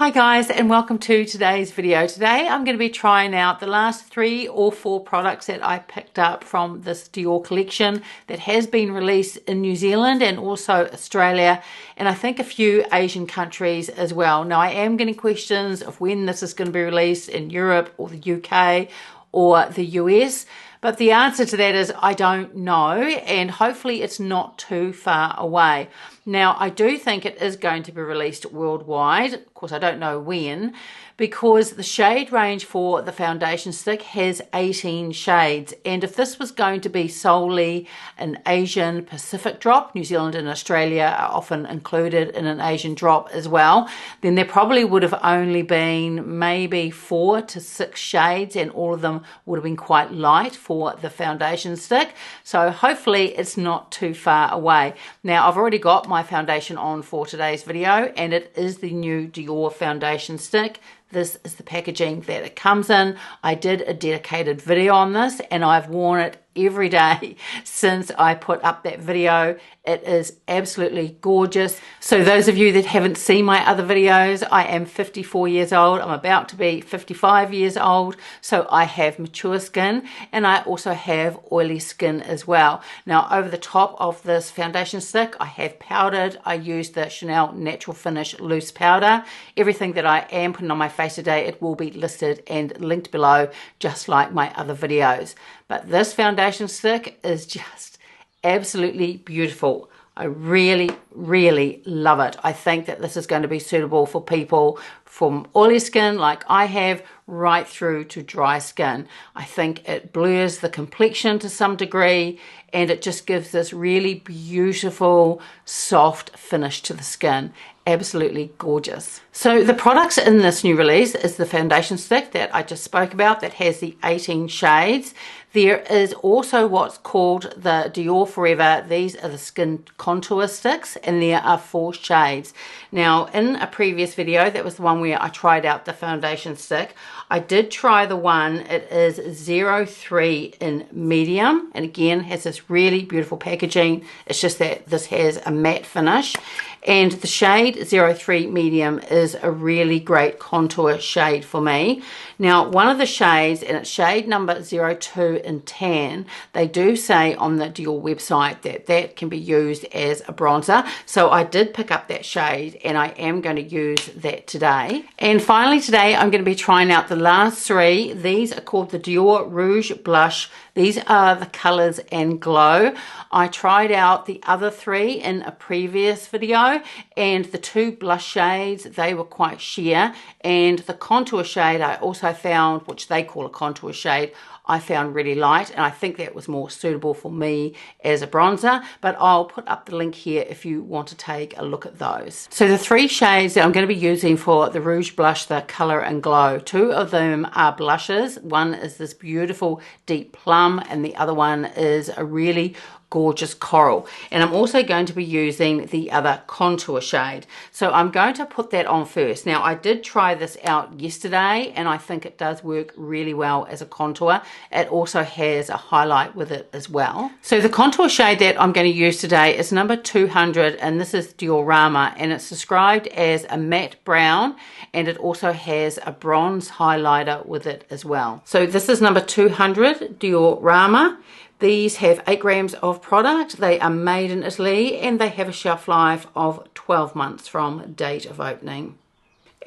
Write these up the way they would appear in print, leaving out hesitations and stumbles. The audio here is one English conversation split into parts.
Hi guys, and welcome to today's video. Today I'm going to be trying out the last 3 or 4 products that I picked up from this Dior collection that has been released in New Zealand and also Australia, and I think a few Asian countries as well. Now I am getting questions of when this is going to be released in Europe or the UK or the US, but the answer to that is I don't know, and hopefully it's not too far away. Now, I do think it is going to be released worldwide. Of course, I don't know when, because the shade range for the foundation stick has 18 shades. And if this was going to be solely an Asian Pacific drop, New Zealand and Australia are often included in an Asian drop as well, then there probably would have only been maybe 4 to 6 shades, and all of them would have been quite light for the foundation stick. So hopefully it's not too far away. Now, I've already got my foundation on for today's video, and it is the new Dior foundation stick. This is the packaging that it comes in. I did a dedicated video on this, and I've worn it every day since I put up that video. It is absolutely gorgeous. So those of you that haven't seen my other videos, I am 54 years old. I'm about to be 55 years old. So I have mature skin, and I also have oily skin as well. Now over the top of this foundation stick, I have powdered. I use the Chanel Natural Finish Loose Powder. Everything that I am putting on my face today, it will be listed and linked below, just like my other videos. But this foundation stick is just absolutely beautiful. I really, really love it. I think that this is going to be suitable for people from oily skin like I have, right through to dry skin. I think it blurs the complexion to some degree, and it just gives this really beautiful, soft finish to the skin. Absolutely gorgeous. So the products in this new release is the foundation stick that I just spoke about that has the 18 shades. There is also what's called the Dior Forever. These are the skin contour sticks, and there are 4 shades. Now in a previous video, that was the one where I tried out the foundation stick, I did try the one, it is 03 in medium, and again has this really beautiful packaging. It's just that this has a matte finish, and the shade 03 medium is a really great contour shade for me. Now one of the shades, and it's shade number 02 in tan, they do say on the Dior website that that can be used as a bronzer, so I did pick up that shade and I am going to use that today. And finally today I'm going to be trying out the last 3. These are called the Dior Rouge Blush. These are the colors and glow. I tried out the other 3 in a previous video, and the 2 blush shades, they were quite sheer, and the contour shade I also found, which they call a contour shade, I found really light, and I think that was more suitable for me as a bronzer, but I'll put up the link here if you want to take a look at those. So the 3 shades that I'm going to be using for the Rouge Blush, the Color and Glow, 2 of them are blushes. One is this beautiful deep plum, and the other one is a really gorgeous coral, and I'm also going to be using the other contour shade, so I'm going to put that on first. Now I did try this out yesterday, and I think it does work really well as a contour. It also has a highlight with it as well. So the contour shade that I'm going to use today is number 200, and this is Diorama, and it's described as a matte brown, and it also has a bronze highlighter with it as well. So this is number 200 Diorama. These have 8 grams of product. They are made in Italy, and they have a shelf life of 12 months from date of opening.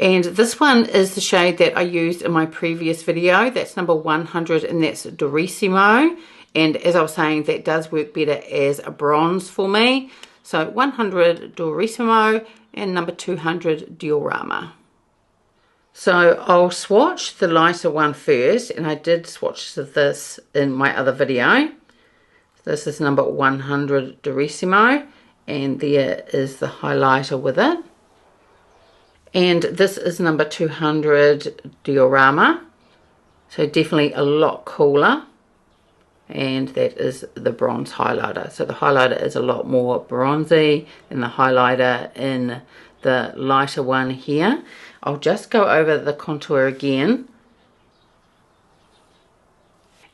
And this one is the shade that I used in my previous video. That's number 100, and that's Durissimo. And as I was saying, that does work better as a bronze for me. So 100 Durissimo and number 200 Diorama. So I'll swatch the lighter one first, and I did swatch this in my other video. This is number 100 Durissimo, and there is the highlighter with it. And this is number 200 Diorama, so definitely a lot cooler. And that is the bronze highlighter. So the highlighter is a lot more bronzy than the highlighter in the lighter one here. I'll just go over the contour again.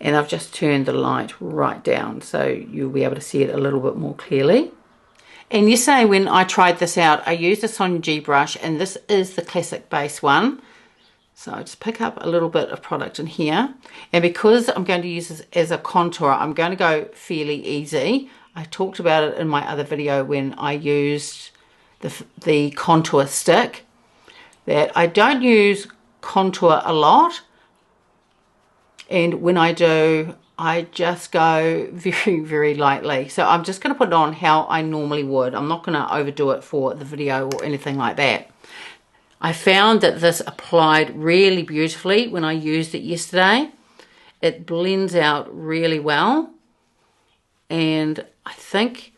And I've just turned the light right down, so you'll be able to see it a little bit more clearly. And yesterday when I tried this out, I used a Sonia G brush, and this is the classic base one. So I just pick up a little bit of product in here. And because I'm going to use this as a contour, I'm going to go fairly easy. I talked about it in my other video when I used the contour stick, that I don't use contour a lot. And when I do, I just go very, very lightly. So I'm just going to put it on how I normally would. I'm not going to overdo it for the video or anything like that. I found that this applied really beautifully when I used it yesterday. It blends out really well. And I think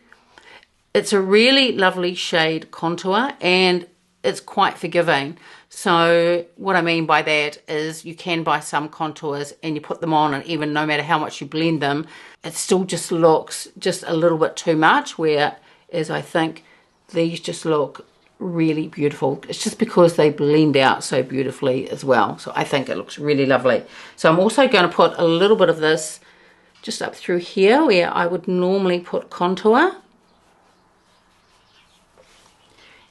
it's a really lovely shade contour, and it's quite forgiving. So what I mean by that is you can buy some contours and you put them on, and even no matter how much you blend them, it still just looks just a little bit too much, whereas I think these just look really beautiful. It's just because they blend out so beautifully as well. So I think it looks really lovely. So I'm also going to put a little bit of this just up through here where I would normally put contour.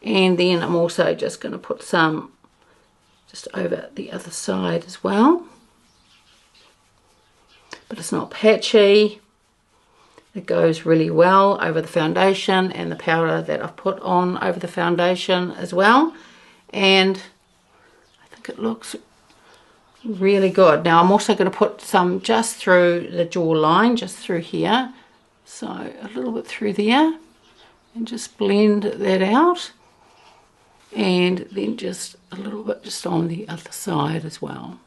And then I'm also just going to put some just over the other side as well. But it's not patchy. It goes really well over the foundation and the powder that I've put on over the foundation as well. And I think it looks really good. Now I'm also going to put some just through the jawline, just through here. So a little bit through there. And just blend that out. And then just a little bit just on the other side as well.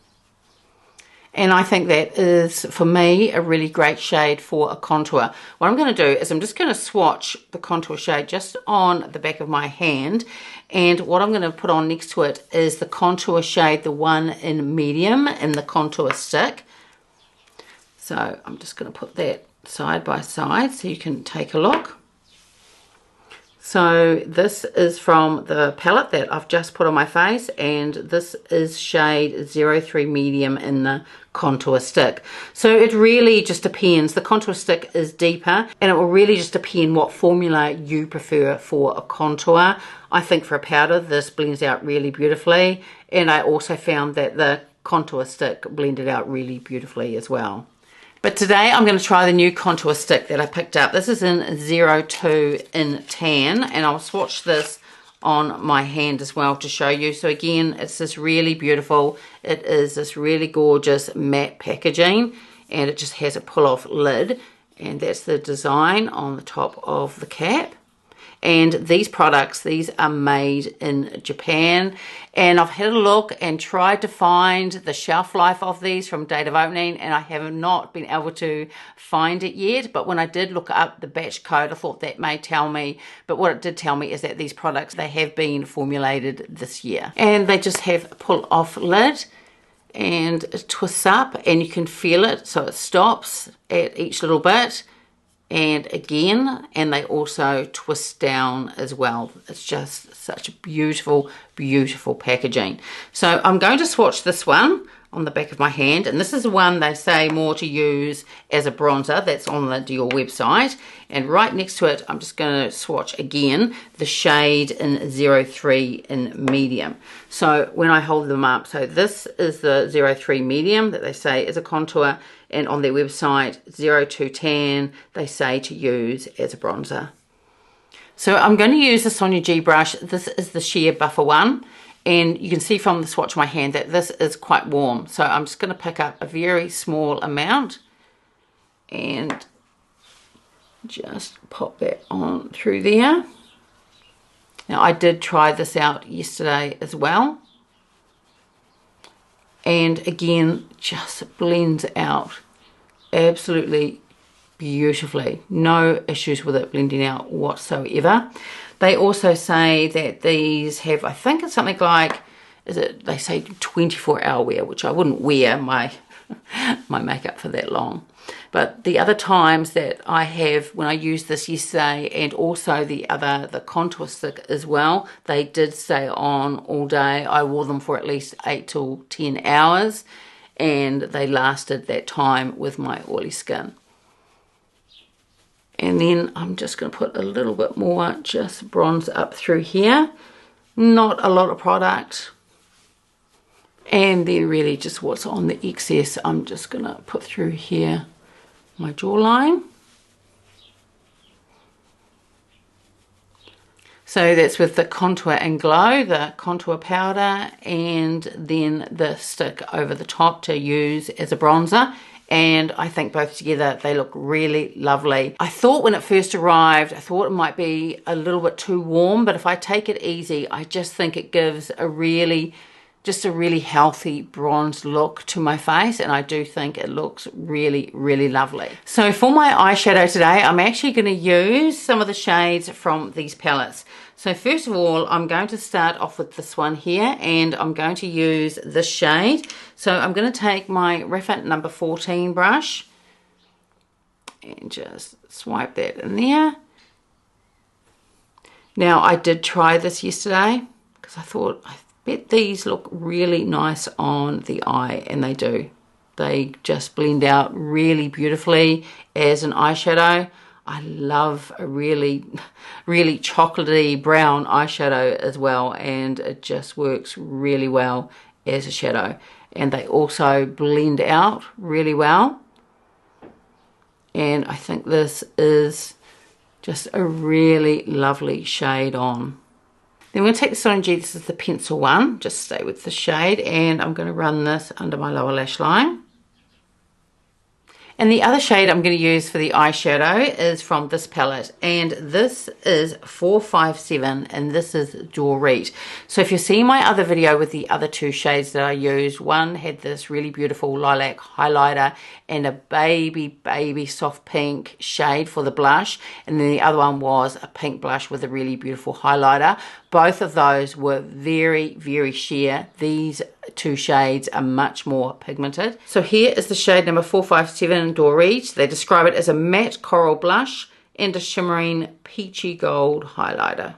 And I think that is, for me, a really great shade for a contour. What I'm going to do is I'm just going to swatch the contour shade just on the back of my hand. And what I'm going to put on next to it is the contour shade, the one in medium in the contour stick. So I'm just going to put that side by side so you can take a look. So this is from the palette that I've just put on my face, and this is shade 03 medium in the contour stick. So it really just depends. The contour stick is deeper, and it will really just depend what formula you prefer for a contour. I think for a powder this blends out really beautifully, and I also found that the contour stick blended out really beautifully as well. But today I'm going to try the new contour stick that I picked up. This is in 02 in tan, and I'll swatch this on my hand as well to show you. So again, it's this really beautiful, it is this really gorgeous matte packaging, and it just has a pull-off lid, and that's the design on the top of the cap. And these products, these are made in Japan, and I've had a look and tried to find the shelf life of these from date of opening, and I have not been able to find it yet. But when I did look up the batch code, I thought that may tell me, but what it did tell me is that these products, they have been formulated this year, and they just have a pull off lid, and it twists up and you can feel it, so it stops at each little bit. And again, and they also twist down as well. It's just such a beautiful, beautiful packaging. So I'm going to swatch this one on the back of my hand, and this is the one they say more to use as a bronzer. That's on the Dior website. And right next to it, I'm just going to swatch again the shade in 03 in medium. So when I hold them up, so this is the 03 medium that they say is a contour, and on their website 02 tan they say to use as a bronzer. So I'm going to use the Sonia G brush. This is the sheer buffer one, and you can see from the swatch of my hand that this is quite warm. So I'm just going to pick up a very small amount and just pop that on through there. Now I did try this out yesterday as well, and again just blends out absolutely beautifully. No issues with it blending out whatsoever. They also say that these have, I think it's something like, they say 24-hour wear, which I wouldn't wear my makeup for that long. But the other times that I have, when I used this yesterday, and also the contour stick as well, they did stay on all day. I wore them for at least 8 to 10 hours, and they lasted that time with my oily skin. And then I'm just going to put a little bit more just bronze up through here. Not a lot of product. And then really just what's on the excess, I'm just going to put through here my jawline. So that's with the Contour and Glow, the contour powder, and then the stick over the top to use as a bronzer. And I think both together they look really lovely. I thought when it first arrived, I thought it might be a little bit too warm, but if I take it easy, I just think it gives a really healthy bronze look to my face, and I do think it looks really, really lovely. So for my eyeshadow today, I'm actually going to use some of the shades from these palettes. So first of all, I'm going to start off with this one here, and I'm going to use this shade. So I'm going to take my Reference number 14 brush and just swipe that in there. Now I did try this yesterday because I thought, I bet these look really nice on the eye, and they do. They just blend out really beautifully as an eyeshadow. I love a really, really chocolatey brown eyeshadow as well, and it just works really well as a shadow. And they also blend out really well. And I think this is just a really lovely shade on. Then we're going to take the Styling G, this is the pencil one, just stay with the shade, and I'm going to run this under my lower lash line. And the other shade I'm going to use for the eyeshadow is from this palette, and this is 457, and this is Diorette. So if you see my other video with the other two shades that I used, one had this really beautiful lilac highlighter and a baby soft pink shade for the blush, and then the other one was a pink blush with a really beautiful highlighter. Both of those were very, very sheer. These two shades are much more pigmented. So here is the shade number 457 Diorette. They describe it as a matte coral blush and a shimmering peachy gold highlighter.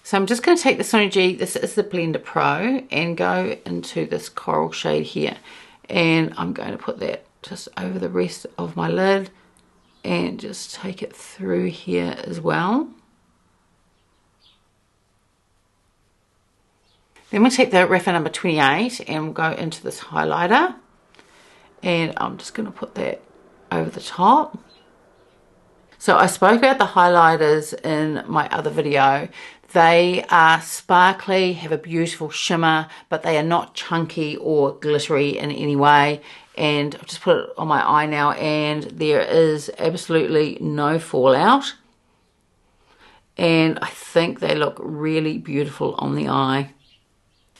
So I'm just going to take the Styling G, this is the Blender Pro, and go into this coral shade here. And I'm going to put that just over the rest of my lid and just take it through here as well. Then we'll take the Reference number 28 and we'll go into this highlighter. And I'm just going to put that over the top. So I spoke about the highlighters in my other video. They are sparkly, have a beautiful shimmer, but they are not chunky or glittery in any way. And I've just put it on my eye now, and there is absolutely no fallout. And I think they look really beautiful on the eye.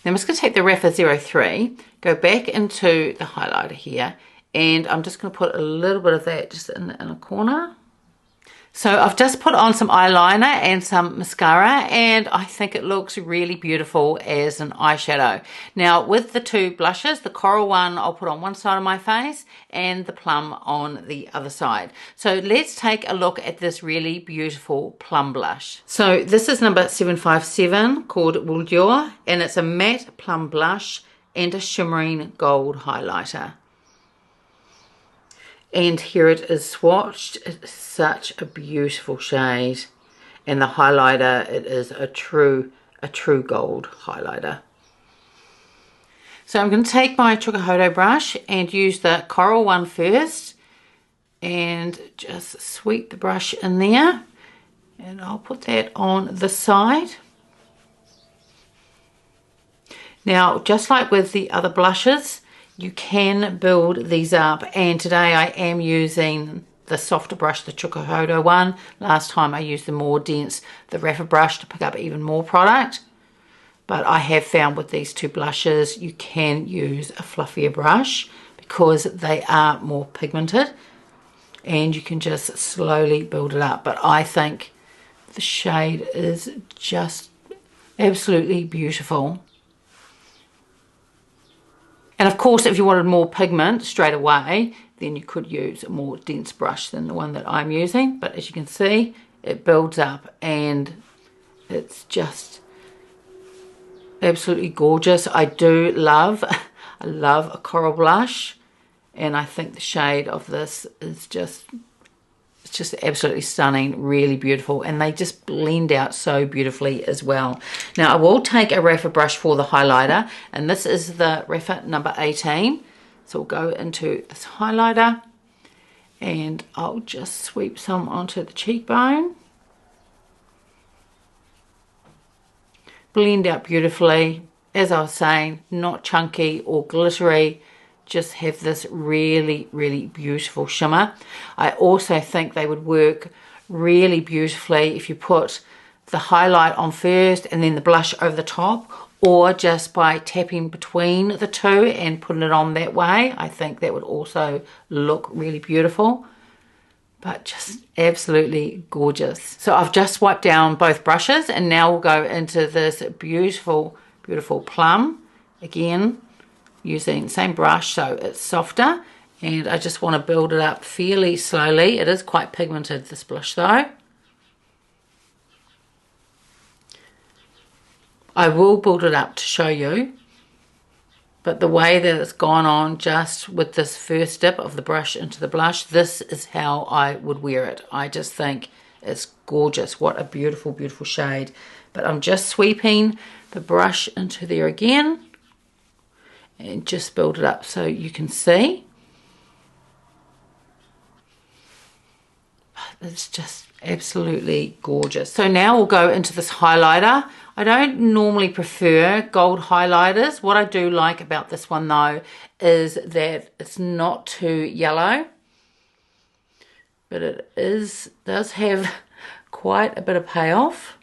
Now I'm just going to take the Reference 03, go back into the highlighter here, and I'm just going to put a little bit of that just in a corner. So I've just put on some eyeliner and some mascara, and I think it looks really beautiful as an eyeshadow. Now with the two blushes, the coral one I'll put on one side of my face and the plum on the other side. So let's take a look at this really beautiful plum blush. So this is number 757 called Wildior, and it's a matte plum blush and a shimmering gold highlighter. And here it is swatched. It's such a beautiful shade, and the highlighter, it is a true gold highlighter. So I'm going to take my Chukuhodo brush and use the coral one first, and just sweep the brush in there, and I'll put that on the side. Now just like with the other blushes, you can build these up, and today I am using the softer brush, the Chukuhodo one. Last time I used the more dense, the Rapper brush, to pick up even more product. But I have found with these two blushes, you can use a fluffier brush because they are more pigmented, and you can just slowly build it up. But I think the shade is just absolutely beautiful. And of course, if you wanted more pigment straight away, then you could use a more dense brush than the one that I'm using. But as you can see, it builds up and it's just absolutely gorgeous. I love a coral blush, and I think the shade of this is just It's just absolutely stunning, really beautiful, and they just blend out so beautifully as well. Now I will take a Rapha brush for the highlighter, and this is the Rapha number 18. So we'll go into this highlighter, and I'll just sweep some onto the cheekbone. Blend out beautifully. As I was saying, not chunky or glittery. Just have this really, really beautiful shimmer. I also think they would work really beautifully if you put the highlight on first and then the blush over the top, or just by tapping between the two and putting it on that way. I think that would also look really beautiful, but just absolutely gorgeous. So I've just wiped down both brushes, and now we'll go into this beautiful, beautiful Plum. Again, using the same brush so it's softer, and I just want to build it up fairly slowly. It is quite pigmented, this blush though. I will build it up to show you, but the way that it's gone on just with this first dip of the brush into the blush, this is how I would wear it. I just think it's gorgeous. What a beautiful, beautiful shade. But I'm just sweeping the brush into there again and just build it up so you can see. It's just absolutely gorgeous. So now we'll go into this highlighter. I don't normally prefer gold highlighters. What I do like about this one though is that it's not too yellow, but it does have quite a bit of payoff.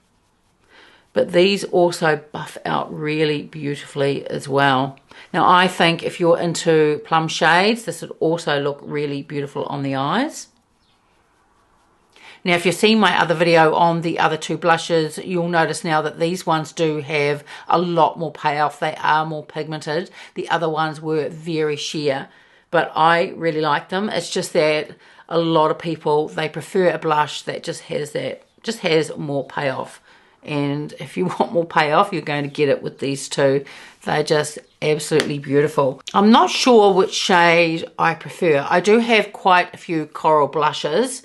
But these also buff out really beautifully as well. Now I think if you're into plum shades, this would also look really beautiful on the eyes. Now, if you've seen my other video on the other two blushes, you'll notice now that these ones do have a lot more payoff. They are more pigmented. The other ones were very sheer, but I really like them. It's just that a lot of people, they prefer a blush that just has more payoff. And if you want more payoff, you're going to get it with these two. They're just absolutely beautiful. I'm not sure which shade I prefer. I do have quite a few coral blushes,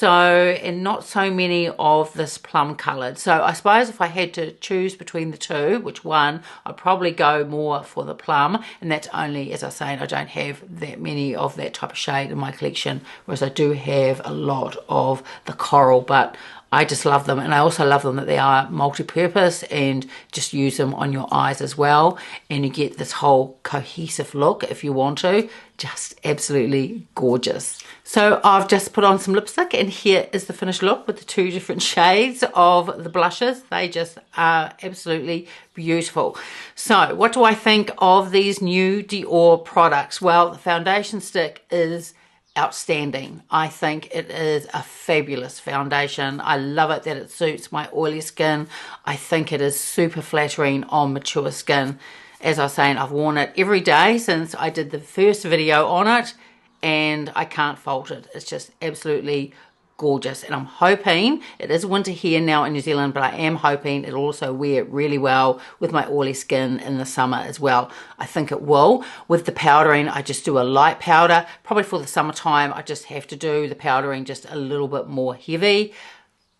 and not so many of this plum coloured. So I suppose if I had to choose between the two, which one, I'd probably go more for the plum. And that's only, as I was saying, I don't have that many of that type of shade in my collection, whereas I do have a lot of the coral. But I just love them, and I also love them that they are multi-purpose, and just use them on your eyes as well, and you get this whole cohesive look if you want to. Just absolutely gorgeous. So I've just put on some lipstick, and here is the finished look with the two different shades of the blushes. They just are absolutely beautiful. So what do I think of these new Dior products? Well, the foundation stick is outstanding. I think it is a fabulous foundation. I love it that it suits my oily skin. I think it is super flattering on mature skin. As I was saying, I've worn it every day since I did the first video on it, and I can't fault it. It's just absolutely gorgeous, and I'm hoping, it is winter here now in New Zealand, but I am hoping it'll also wear really well with my oily skin in the summer as well. I think it will. With the powdering, I just do a light powder. Probably for the summertime, I just have to do the powdering just a little bit more heavy,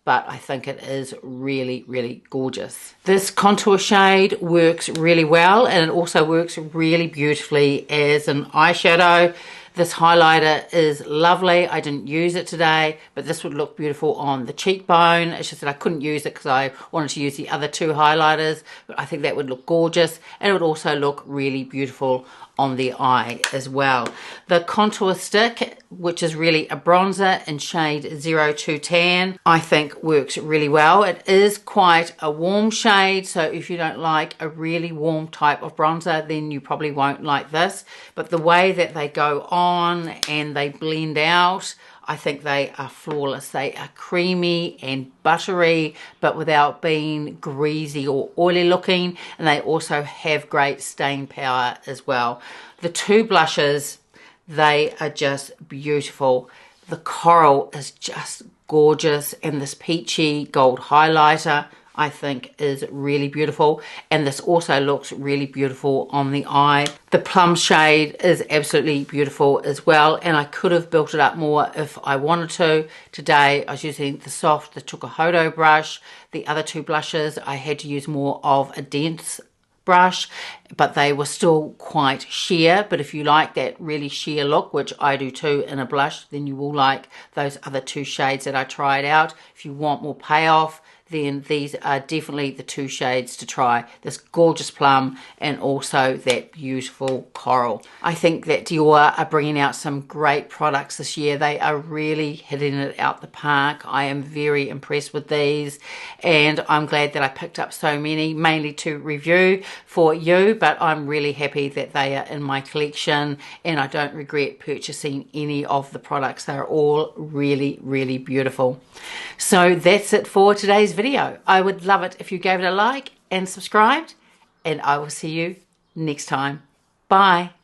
but I think it is really, really gorgeous. This contour shade works really well, and it also works really beautifully as an eyeshadow. This highlighter is lovely. I didn't use it today, but this would look beautiful on the cheekbone. It's just that I couldn't use it because I wanted to use the other two highlighters, but I think that would look gorgeous, and it would also look really beautiful on the eye as well. The contour stick, which is really a bronzer in shade 02 Tan, I think works really well. It is quite a warm shade, so if you don't like a really warm type of bronzer, then you probably won't like this. But the way that they go on and they blend out, I think they are flawless. They are creamy and buttery, but without being greasy or oily looking. And they also have great stain power as well. The two blushes, they are just beautiful. The coral is just gorgeous, and this peachy gold highlighter, I think is really beautiful, and this also looks really beautiful on the eye. The Plum shade is absolutely beautiful as well, and I could have built it up more if I wanted to. Today I was using the soft, the Tukuhodo brush. The other two blushes I had to use more of a dense brush, but they were still quite sheer. But if you like that really sheer look, which I do too in a blush, then you will like those other two shades that I tried out. If you want more payoff, then these are definitely the two shades to try. This gorgeous Plum and also that beautiful Coral. I think that Dior are bringing out some great products this year. They are really hitting it out the park. I am very impressed with these, and I'm glad that I picked up so many, mainly to review for you, but I'm really happy that they are in my collection, and I don't regret purchasing any of the products. They're all really, really beautiful. So that's it for today's video. I would love it if you gave it a like and subscribed, and I will see you next time. Bye.